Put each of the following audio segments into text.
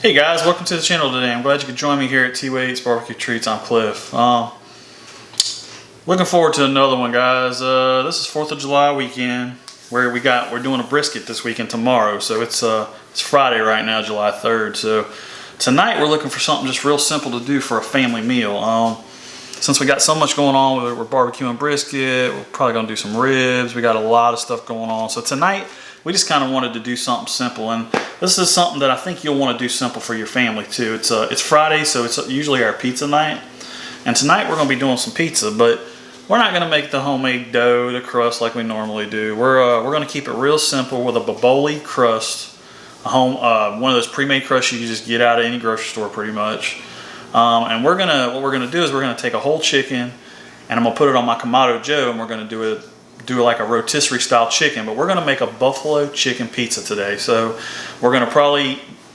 Hey guys, welcome to the channel today. I'm glad you could join me here at T-Wait's Barbecue Treats on Cliff. Looking forward to another one, guys. This is 4th of July weekend where we're doing a brisket this weekend tomorrow. So it's Friday right now, July 3rd. So tonight we're looking for something just real simple to do for a family meal. Since we got so much going on, we're barbecuing brisket, we're probably gonna do some ribs. We got a lot of stuff going on. So tonight we just kind of wanted to do something simple, and this is something that I think you'll want to do simple for your family too. It's Friday, so it's usually our pizza night, and tonight we're going to be doing some pizza, but we're not going to make the homemade dough, the crust like we normally do. We're going to keep it real simple with a Boboli crust, one of those pre-made crusts you just get out of any grocery store pretty much. And what we're gonna do is we're gonna take a whole chicken, and I'm gonna put it on my Kamado Joe, and we're gonna do like a rotisserie style chicken, but we're gonna make a buffalo chicken pizza today. So we're gonna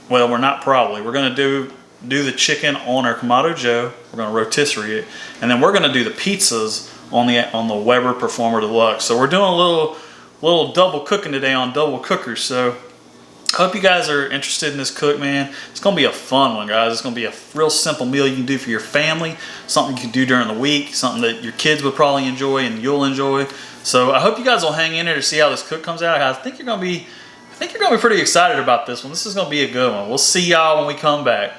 we're gonna do the chicken on our Kamado Joe. We're gonna rotisserie it, and then we're gonna do the pizzas on the Weber Performer Deluxe. So we're doing a little double cooking today on double cookers. So I hope you guys are interested in this cook, man. It's gonna be a fun one, guys. It's gonna be a real simple meal you can do for your family, something you can do during the week, something that your kids would probably enjoy and you'll enjoy. So I hope you guys will hang in there to see how this cook comes out. I think you're gonna be pretty excited about this one. This is gonna be a good one. We'll see y'all when we come back.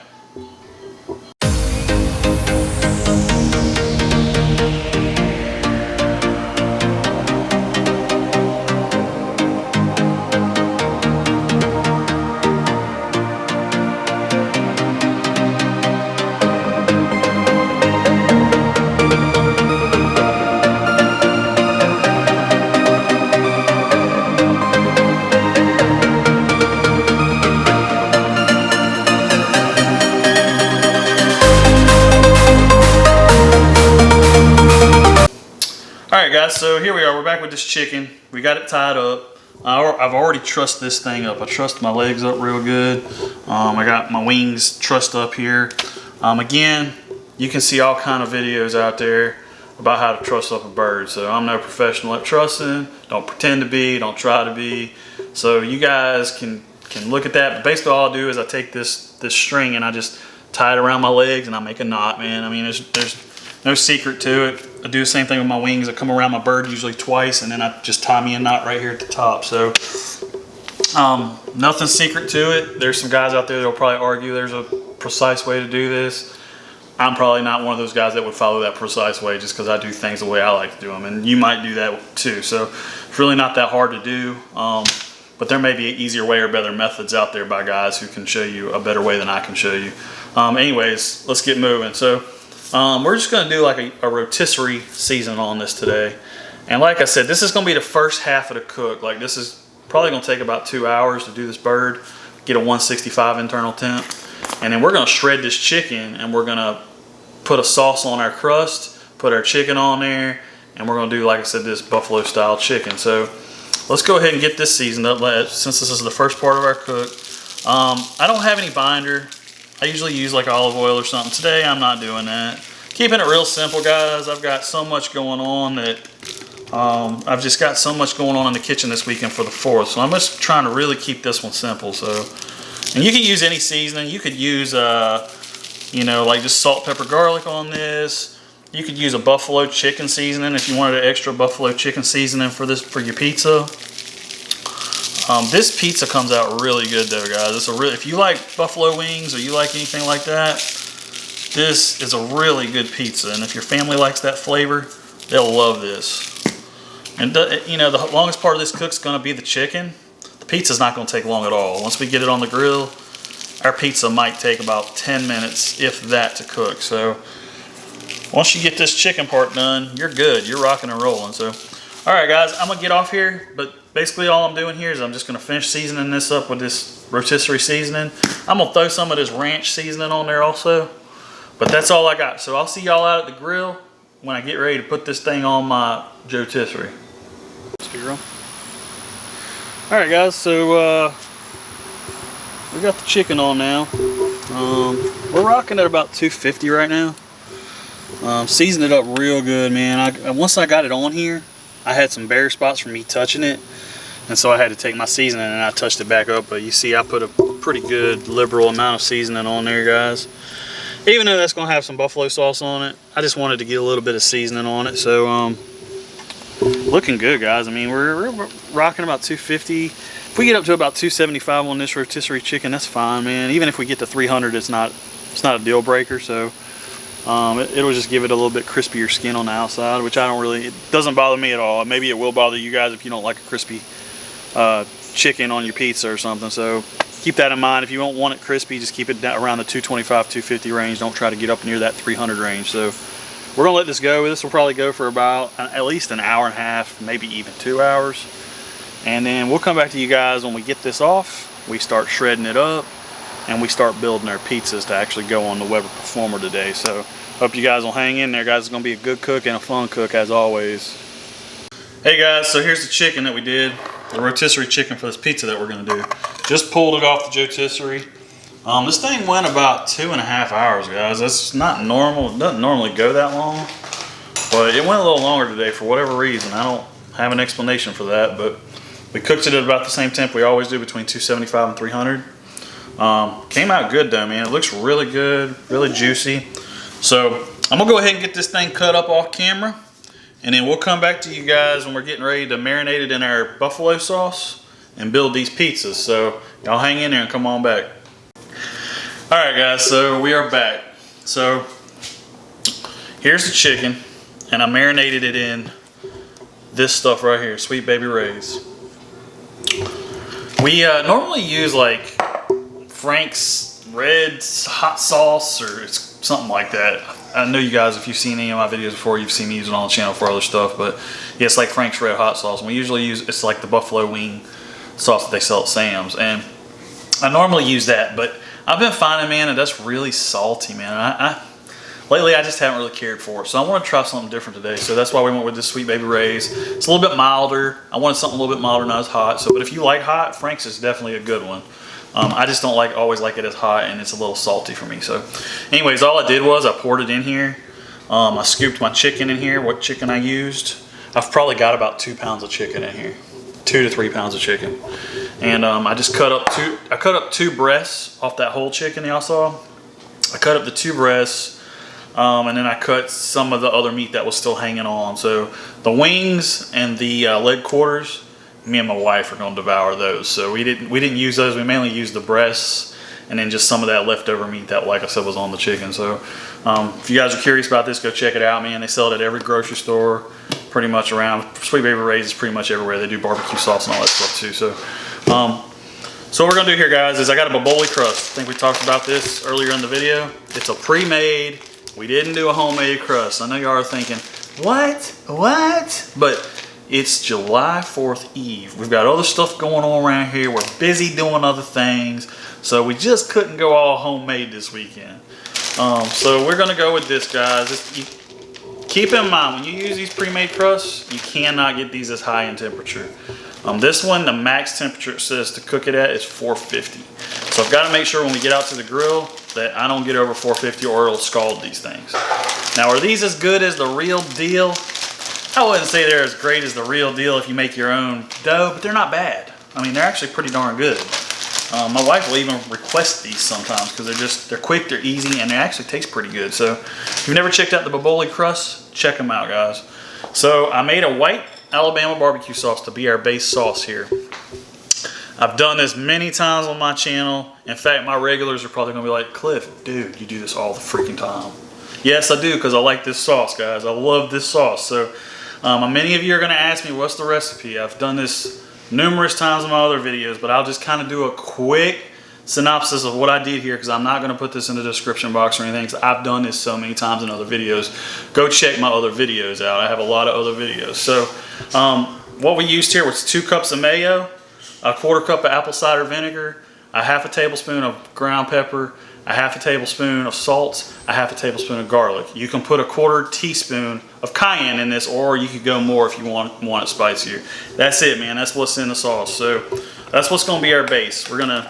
Alright guys, so here we are. We're back with this chicken. We got it tied up. I've already trussed this thing up. I trussed my legs up real good. I got my wings trussed up here. Again, you can see all kind of videos out there about how to truss up a bird. So I'm no professional at trussing. Don't pretend to be. Don't try to be. So you guys can look at that. But basically all I'll do is I take this string and I just tie it around my legs and I make a knot, man. I mean, there's no secret to it. I do the same thing with my wings. I come around my bird usually twice, and then I just tie me a knot right here at the top. So nothing secret to it. There's some guys out there that'll probably argue there's a precise way to do this. I'm probably not one of those guys that would follow that precise way just because I do things the way I like to do them, and you might do that too. So it's really not that hard to do, but there may be an easier way or better methods out there by guys who can show you a better way than I can show you. Anyways, let's get moving. So we're just going to do like a rotisserie season on this today. And like I said, this is going to be the first half of the cook. Like, this is probably going to take about 2 hours to do this bird, get a 165 internal temp. And then we're going to shred this chicken, and we're going to put a sauce on our crust, put our chicken on there, and we're going to do, like I said, this buffalo style chicken. So let's go ahead and get this seasoned up since this is the first part of our cook. I don't have any binder. I usually use like olive oil or something. Today I'm not doing that. Keeping it real simple, guys. I've got so much going on that I've just got so much going on in the kitchen this weekend for the 4th. So I'm just trying to really keep this one simple. So, and you can use any seasoning. You could use like just salt, pepper, garlic on this. You could use a buffalo chicken seasoning if you wanted an extra buffalo chicken seasoning for your pizza. This pizza comes out really good though, guys. If you like buffalo wings or you like anything like that, this is a really good pizza. And if your family likes that flavor, they'll love this. And the longest part of this cook's gonna be the chicken. The pizza's not gonna take long at all. Once we get it on the grill, our pizza might take about 10 minutes, if that, to cook. So once you get this chicken part done, you're good. You're rocking and rolling. So, all right, guys, I'm gonna get off here, but basically all I'm doing here is I'm just gonna finish seasoning this up with this rotisserie seasoning. I'm gonna throw some of this ranch seasoning on there also, but that's all I got. So I'll see y'all out at the grill when I get ready to put this thing on my Joetisserie. All right, guys, so we got the chicken on now. We're rocking at about 250 right now. Seasoned it up real good, man. Once I got it on here, I had some bare spots from me touching it, and so I had to take my seasoning and I touched it back up. But you see, I put a pretty good liberal amount of seasoning on there, guys. Even though that's gonna have some buffalo sauce on it, I just wanted to get a little bit of seasoning on it. So looking good, guys. I mean, we're rocking about 250. If we get up to about 275 on this rotisserie chicken, that's fine, man. Even if we get to 300, it's not a deal breaker. So it'll just give it a little bit crispier skin on the outside, which I don't really, it doesn't bother me at all. Maybe it will bother you guys if you don't like a crispy chicken on your pizza or something. So keep that in mind. If you don't want it crispy, just keep it around the 225, 250 range. Don't try to get up near that 300 range. So we're gonna let this go. This will probably go for about at least an hour and a half, maybe even 2 hours. And then we'll come back to you guys when we get this off. We start shredding it up and we start building our pizzas to actually go on the Weber Performer today. So hope you guys will hang in there, guys. It's gonna be a good cook and a fun cook as always. Hey guys, so here's the chicken that we did. The rotisserie chicken for this pizza that we're gonna do. Just pulled it off the Joetisserie. This thing went about 2.5 hours, guys. That's not normal. It doesn't normally go that long, but it went a little longer today for whatever reason. I don't have an explanation for that, but we cooked it at about the same temp we always do, between 275 and 300. Came out good though, man. It looks really good, really juicy. So I'm gonna go ahead and get this thing cut up off camera, and then we'll come back to you guys when we're getting ready to marinate it in our buffalo sauce and build these pizzas. So y'all hang in there and come on back. All right guys, so we are back. So here's the chicken, and I marinated it in this stuff right here, Sweet Baby Ray's. We normally use like Frank's red hot sauce or something like that. I know you guys, if you've seen any of my videos before, you've seen me use it on the channel for other stuff, but yeah, it's like Frank's red hot sauce. And we usually use, it's like the buffalo wing sauce that they sell at Sam's, and I normally use that, but I've been finding, man, that that's really salty, man. Lately I just haven't really cared for it, so I want to try something different today. So that's why we went with this Sweet Baby Ray's. It's a little bit milder. I wanted something a little bit milder, not as hot. So, but if you like hot, Frank's is definitely a good one. I just don't always like it as hot, and it's a little salty for me. So anyways, all I did was I poured it in here. I scooped my chicken in here, what chicken I used. I've probably got about 2 pounds of chicken in here, 2 to 3 pounds of chicken. And I just cut up two breasts off that whole chicken y'all saw. I cut up the 2 breasts, and then I cut some of the other meat that was still hanging on. So the wings and the leg quarters, me and my wife are gonna devour those. So we didn't use those. We mainly used the breasts and then just some of that leftover meat that, like I said, was on the chicken. So if you guys are curious about this, go check it out, man. They sell it at every grocery store, pretty much around. Sweet Baby Ray's is pretty much everywhere. They do barbecue sauce and all that stuff too. So so what we're gonna do here, guys, is I got a Boboli crust. I think we talked about this earlier in the video. It's a pre-made. We didn't do a homemade crust. I know y'all are thinking, what? But it's July 4th Eve. We've got other stuff going on around here. We're busy doing other things. So we just couldn't go all homemade this weekend. So we're gonna go with this, guys. Keep in mind, when you use these pre-made crusts, you cannot get these as high in temperature. This one, the max temperature it says to cook it at is 450. So I've got to make sure when we get out to the grill that I don't get over 450 or it'll scald these things. Now, are these as good as the real deal? I wouldn't say they're as great as the real deal if you make your own dough, but they're not bad. I mean, they're actually pretty darn good. My wife will even request these sometimes because they're quick, they're easy, and they actually taste pretty good. So if you've never checked out the Boboli crust, check them out, guys. So I made a white Alabama barbecue sauce to be our base sauce here. I've done this many times on my channel. In fact, my regulars are probably gonna be like, Cliff, dude, you do this all the freaking time. Yes, I do, because I like this sauce, guys. I love this sauce. So many of you are gonna ask me, what's the recipe? I've done this numerous times in my other videos, but I'll just kind of do a quick synopsis of what I did here, because I'm not going to put this in the description box or anything, because I've done this so many times in other videos. Go check my other videos out. I have a lot of other videos. So what we used here was 2 cups of mayo, a 1/4 cup of apple cider vinegar, a 1/2 tablespoon of ground pepper, a 1/2 tablespoon of salt, a 1/2 tablespoon of garlic. You can put a 1/4 teaspoon of cayenne in this, or you could go more if you want it spicier. That's it, man. That's what's in the sauce. So that's what's going to be our base. We're going to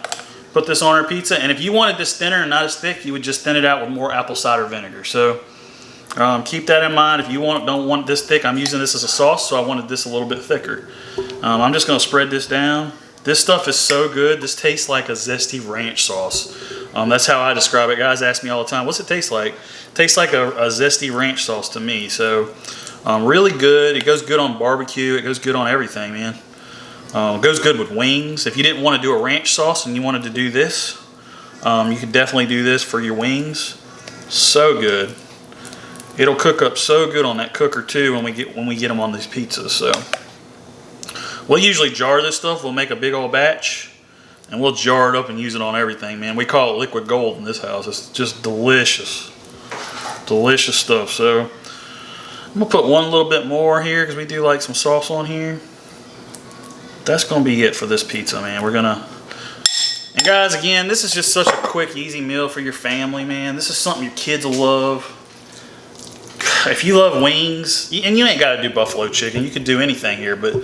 put this on our pizza, and if you wanted this thinner and not as thick, you would just thin it out with more apple cider vinegar. So keep that in mind. If you don't want this thick, I'm using this as a sauce, so I wanted this a little bit thicker. I'm just going to spread this down, This stuff is so good. This tastes like a zesty ranch sauce. That's how I describe it. Guys ask me all the time, what's it taste like? It tastes like a zesty ranch sauce to me. So really good. It goes good on barbecue. It goes good on everything, man. It goes good with wings. If you didn't want to do a ranch sauce and you wanted to do this, you could definitely do this for your wings. So good. It'll cook up so good on that cooker too when we get them on these pizzas. So we'll usually jar this stuff. We'll make a big old batch and we'll jar it up and use it on everything, man. We call it liquid gold in this house. It's just delicious. Delicious stuff. So I'm gonna put one little bit more here because we do like some sauce on here. That's gonna be it for this pizza, man. And guys, again, this is just such a quick, easy meal for your family, man. This is something your kids will love. If you love wings, and you ain't got to do buffalo chicken, you can do anything here, but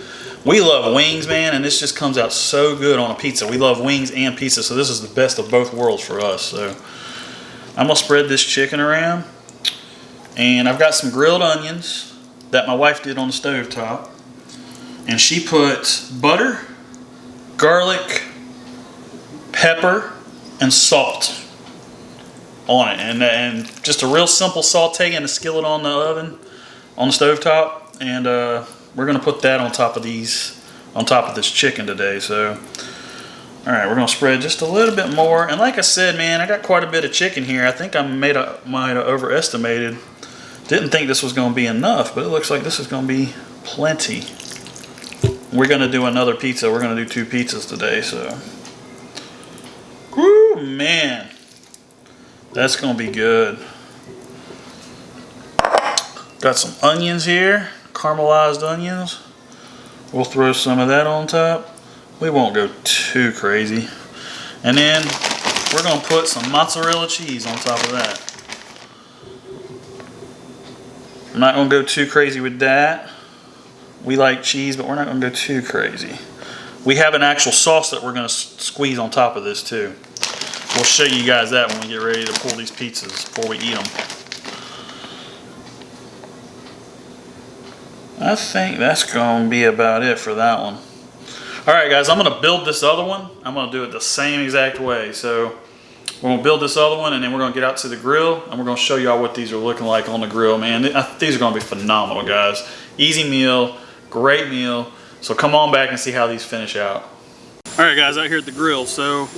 we love wings, man, and this just comes out so good on a pizza. We love wings and pizza, so this is the best of both worlds for us. So I'm gonna spread this chicken around, and I've got some grilled onions that my wife did on the stove top, and she put butter, garlic, pepper, and salt on it, and just a real simple saute in a skillet on the oven, on the stove top, and we're gonna put that on top of this chicken today. So, all right, we're gonna spread just a little bit more, and like I said, man, I got quite a bit of chicken here. I think I might have overestimated. Didn't think this was gonna be enough, but it looks like this is gonna be plenty. We're gonna do another pizza. We're gonna do 2 pizzas today, so. Woo, man. That's gonna be good. Got some onions here, caramelized onions. We'll throw some of that on top. We won't go too crazy. And then we're gonna put some mozzarella cheese on top of that. I'm not gonna go too crazy with that. We like cheese, but we're not gonna go too crazy. We have an actual sauce that we're gonna squeeze on top of this too. We'll show you guys that when we get ready to pull these pizzas before we eat them. I think that's going to be about it for that one. Alright guys, I'm going to build this other one. I'm going to do it the same exact way. So we're going to build this other one and then we're going to get out to the grill and we're going to show y'all what these are looking like on the grill, man. These are going to be phenomenal, guys. Easy meal, great meal. So come on back and see how these finish out. Alright guys, out here at the grill. So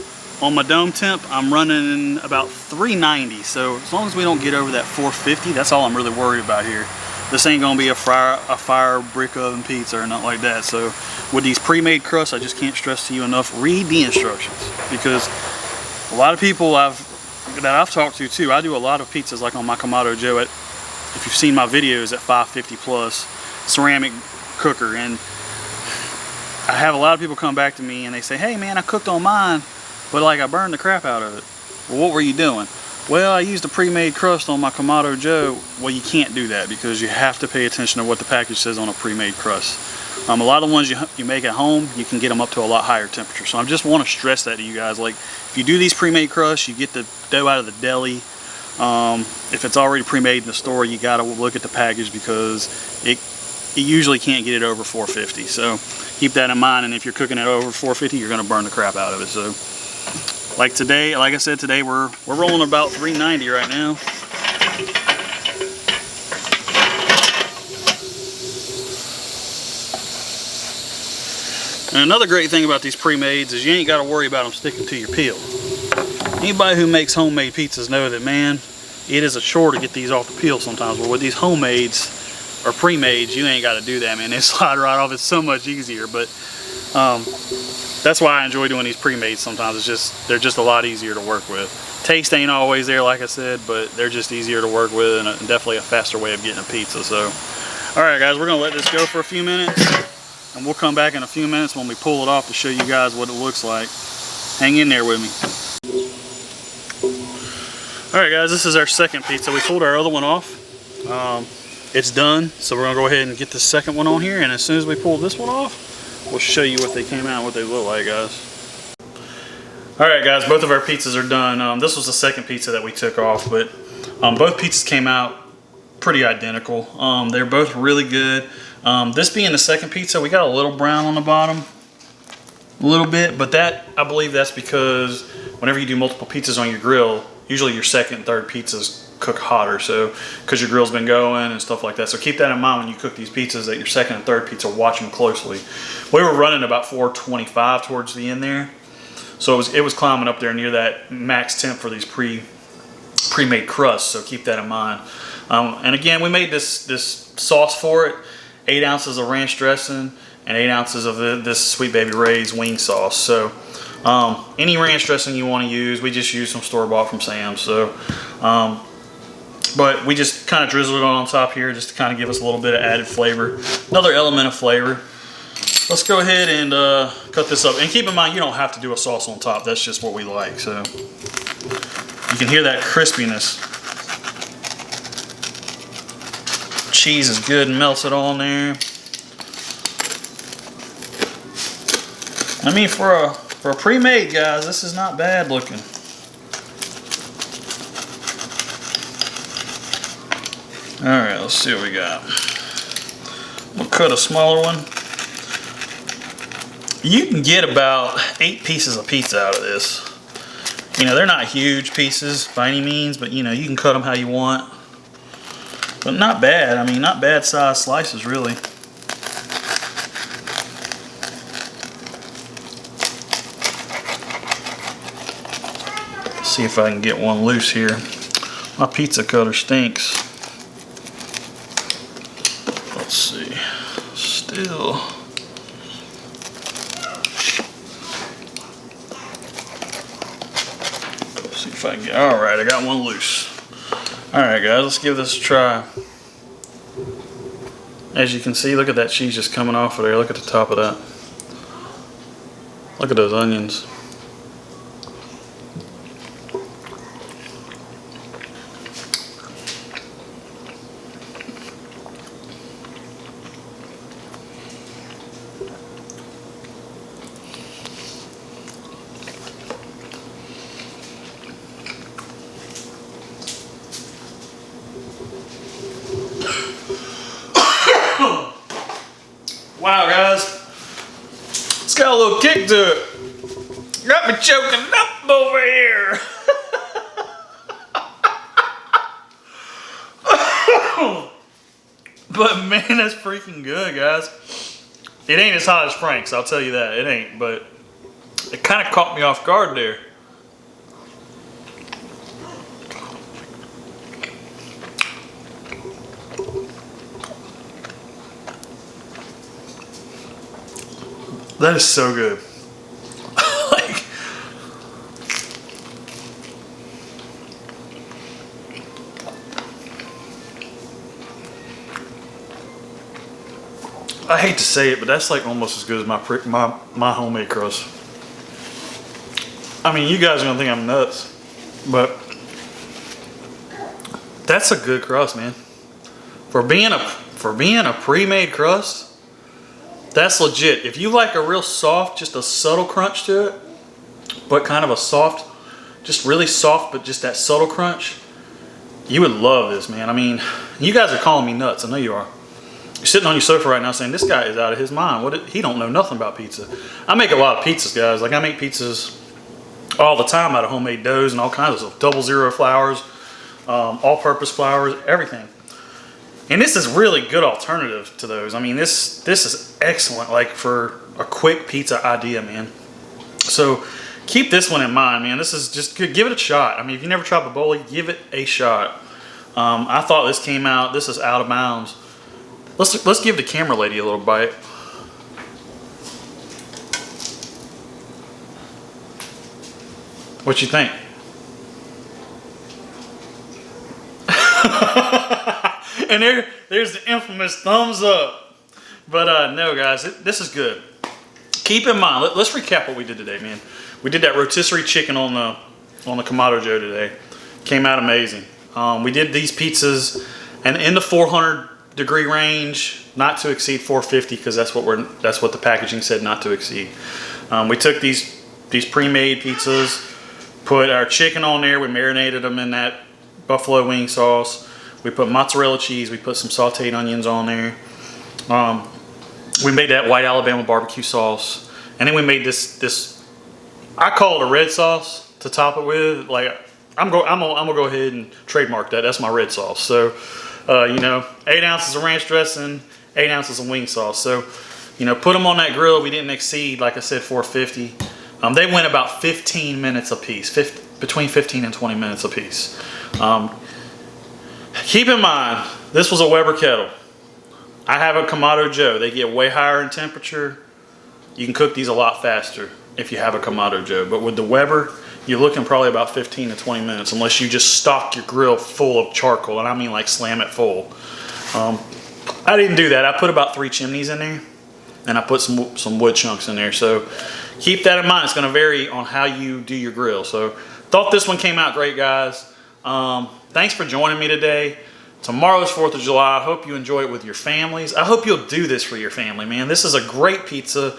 on my dome temp, I'm running about 390. So as long as we don't get over that 450, that's all I'm really worried about here. This ain't gonna be a fire brick oven pizza or nothing like that. So with these pre-made crusts, I just can't stress to you enough, read the instructions. Because a lot of people that I've talked to too, I do a lot of pizzas like on my Kamado Joe if you've seen my videos at 550 plus ceramic cooker, and I have a lot of people come back to me and they say, hey man, I cooked on mine, but like I burned the crap out of it. Well, what were you doing? Well, I used a pre-made crust on my Kamado Joe. Well, you can't do that because you have to pay attention to what the package says on a pre-made crust. A lot of the ones you make at home, you can get them up to a lot higher temperature. So I just want to stress that to you guys. Like, if you do these pre-made crusts, you get the dough out of the deli. If it's already pre-made in the store, you got to look at the package because it usually can't get it over 450. So keep that in mind. And if you're cooking it over 450, you're going to burn the crap out of it. So like today, like I said, today we're rolling about 390 right now. And another great thing about these pre-mades is you ain't got to worry about them sticking to your peel. Anybody who makes homemade pizzas know that, man, it is a chore to get these off the peel sometimes. But with these homemades or pre-mades, you ain't got to do that, man. They slide right off. It's so much easier. But that's why I enjoy doing these pre-mades sometimes. They're just a lot easier to work with. Taste ain't always there, like I said, but they're just easier to work with and definitely a faster way of getting a pizza. So, all right, guys, we're gonna let this go for a few minutes, and we'll come back in a few minutes when we pull it off to show you guys what it looks like. Hang in there with me. All right, guys, this is our second pizza. We pulled our other one off. It's done, so we're gonna go ahead and get the second one on here, and as soon as we pull this one off, we'll show you what they came out, what they look like, guys. All right, guys, both of our pizzas are done. This was the second pizza that we took off, but both pizzas came out pretty identical. They're both really good. This being the second pizza, we got a little brown on the bottom. a little bit, but that, I believe that's because whenever you do multiple pizzas on your grill, usually your second and third pizzas cook hotter, so because your grill's been going and stuff like that. So keep that in mind when you cook these pizzas, that your second and third pizza, watch them closely. We were running about 425 towards the end there, so it was climbing up there near that max temp for these pre-made crusts, so keep that in mind. And again, we made this sauce for it, 8 ounces of ranch dressing and 8 ounces of this Sweet Baby Ray's wing sauce. So any ranch dressing you want to use, we just use some store-bought from Sam's. So but we just kind of drizzled it on top here just to kind of give us a little bit of added flavor, another element of flavor. Let's go ahead and cut this up. And keep in mind, you don't have to do a sauce on top. That's just what we like. So you can hear that crispiness. Cheese is good and melted on there. I mean, for a pre-made, guys, this is not bad looking. All right, let's see what we got. We'll cut a smaller one. You can get about 8 pieces of pizza out of this. You know, they're not huge pieces by any means, but you know, you can cut them how you want. But not bad. I mean, not bad sized slices, really. See if I can get one loose here. My pizza cutter stinks. Let's see. Still. See if I can get. All right, I got one loose. All right, guys, let's give this a try. As you can see, look at that cheese just coming off of there. Look at the top of that. Look at those onions. Wow, guys, it's got a little kick to it. Got me choking up over here. But man, that's freaking good, guys. It ain't as hot as Frank's, I'll tell you that. It ain't, but it kind of caught me off guard there. That is so good. Like, I hate to say it, but that's like almost as good as my homemade crust. I mean, you guys are gonna think I'm nuts, but that's a good crust, man. For being a pre-made crust. That's legit. If you like a real soft, just a subtle crunch to it, but kind of a soft, just really soft, but just that subtle crunch, you would love this, man. I mean, you guys are calling me nuts. I know you are. You're sitting on your sofa right now saying, this guy is out of his mind. He don't know nothing about pizza. I make a lot of pizzas, guys. Like, I make pizzas all the time out of homemade doughs and all kinds of stuff. 00 flours, all-purpose flours, everything. And this is really good alternative to those. I mean, this is excellent, like for a quick pizza idea, man. So keep this one in mind, man. This is just good. Give it a shot. I mean, if you never tried Boboli, give it a shot. I thought this came out. This is out of bounds. Let's give the camera lady a little bite. What you think? And there's the infamous thumbs up. But no, guys, this is good. Keep in mind, let's recap what we did today, man. We did that rotisserie chicken on the Kamado Joe today. Came out amazing. We did these pizzas and in the 400-degree range, not to exceed 450, because that's what the packaging said, not to exceed. We took these pre-made pizzas, put our chicken on there. We marinated them in that buffalo wing sauce. We put mozzarella cheese. We put some sauteed onions on there. We made that white Alabama barbecue sauce. And then we made this, I call it a red sauce to top it with. Like, I'm gonna go ahead and trademark that. That's my red sauce. So, you know, 8 ounces of ranch dressing, 8 ounces of wing sauce. So, you know, put them on that grill. We didn't exceed, like I said, 450. They went about 15 minutes a piece, between 15 and 20 minutes a piece. Keep in mind, this was a Weber kettle. I have a Kamado Joe. They get way higher in temperature. You can cook these a lot faster if you have a Kamado Joe. But with the Weber, you're looking probably about 15 to 20 minutes unless you just stock your grill full of charcoal. And I mean like slam it full. I didn't do that. I put about 3 chimneys in there. And I put some wood chunks in there. So keep that in mind. It's going to vary on how you do your grill. So thought this one came out great, guys. Thanks for joining me today. Tomorrow's 4th of July. I hope you enjoy it with your families. I hope you'll do this for your family, man. This is a great pizza.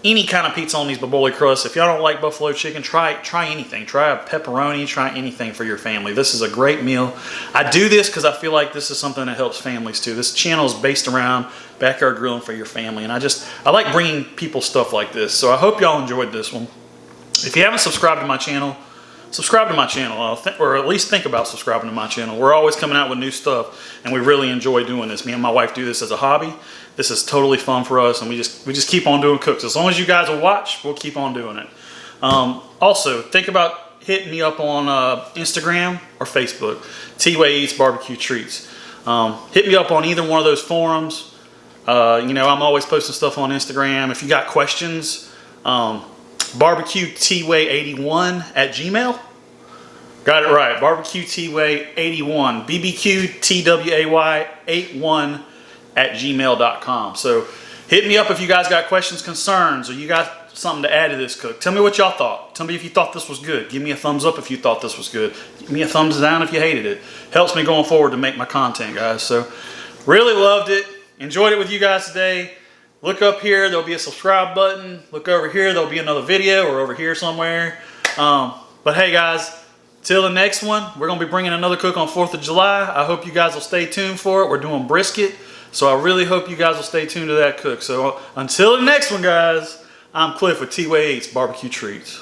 Any kind of pizza on these Boboli crusts. If y'all don't like buffalo chicken, try anything. Try a pepperoni, try anything for your family. This is a great meal. I do this because I feel like this is something that helps families too. This channel is based around backyard grilling for your family. And I like bringing people stuff like this. So I hope y'all enjoyed this one. If you haven't subscribed to my channel, subscribe to my channel, or at least think about subscribing to my channel. We're always coming out with new stuff, and we really enjoy doing this. Me and my wife do this as a hobby. This is totally fun for us, and we just keep on doing cooks. As long as you guys will watch, we'll keep on doing it. Also, think about hitting me up on Instagram or Facebook, T-Way Eats Barbecue Treats. Hit me up on either one of those forums. You know, I'm always posting stuff on Instagram. If you got questions, BBQTway81@gmail. Got it right. BBQTway81. BBQTWAY81@gmail.com. So hit me up if you guys got questions, concerns, or you got something to add to this cook. Tell me what y'all thought. Tell me if you thought this was good. Give me a thumbs up if you thought this was good. Give me a thumbs down if you hated it. Helps me going forward to make my content, guys. So really loved it. Enjoyed it with you guys today. Look up here, there'll be a subscribe button. Look over here, there'll be another video, or over here somewhere. But hey guys, till the next one, we're gonna be bringing another cook on 4th of July. I hope you guys will stay tuned for it. We're doing brisket, so I really hope you guys will stay tuned to that cook. So until the next one, guys, I'm Cliff with T-Way Eats Barbecue Treats.